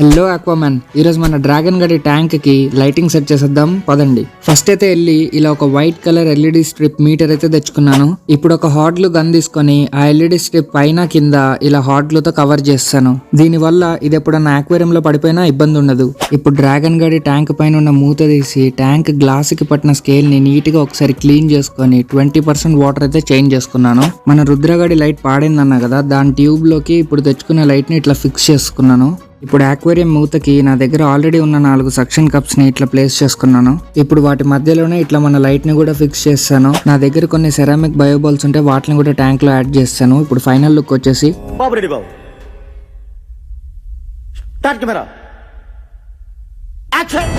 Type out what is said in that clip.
Hello Aquaman, ఈరోజు మన dragon గడి ట్యాంక్ కి లైటింగ్ సెట్ చేసేద్దాం పదండి. ఫస్ట్ అయితే వెళ్ళి ఇలా ఒక white colour LED strip metre అయితే తెచ్చుకున్నాను. ఇప్పుడు ఒక హాట్ గ్లూ గన్ తీసుకొని ఆ ఎల్ఈడి స్ట్రిప్ పైన కింద ఇలా హాట్ గ్లూతో కవర్ చేస్తాను. దీని వల్ల ఇది ఎప్పుడన్నా ఆక్వేరియం లో పడిపోయినా ఇబ్బంది ఉండదు. ఇప్పుడు డ్రాగన్ గడి ట్యాంక్ పైన ఉన్న మూత తీసి ట్యాంక్ గ్లాస్ కి పట్టిన స్కేల్ ని నీట్ గా ఒకసారి క్లీన్ చేసుకొని 20% వాటర్ అయితే చేంజ్ చేసుకున్నాను. మన రుద్రగడి లైట్ పాడిందన్నా కదా, దాని ట్యూబ్ లోకి ఇప్పుడు తెచ్చుకున్న లైట్ ని ఇట్లా ఫిక్స్ చేసుకున్నాను. ఇప్పుడు ఆక్వేరియం మూతకి నా దగ్గర ఆల్రెడీ ఉన్న 4 సక్షన్ కప్స్ ని ఇట్లా ప్లేస్ చేసుకున్నాను. ఇప్పుడు వాటి మధ్యలోనే ఇట్లా మన లైట్ ని కూడా ఫిక్స్ చేస్తాను. నా దగ్గర కొన్ని సెరామిక్ బయోబాల్స్ ఉంటే వాటిని కూడా ట్యాంక్ లో యాడ్ చేస్తాను. ఇప్పుడు ఫైనల్ లుక్ వచ్చేసి స్టార్ట్ కెమెరా యాక్షన్.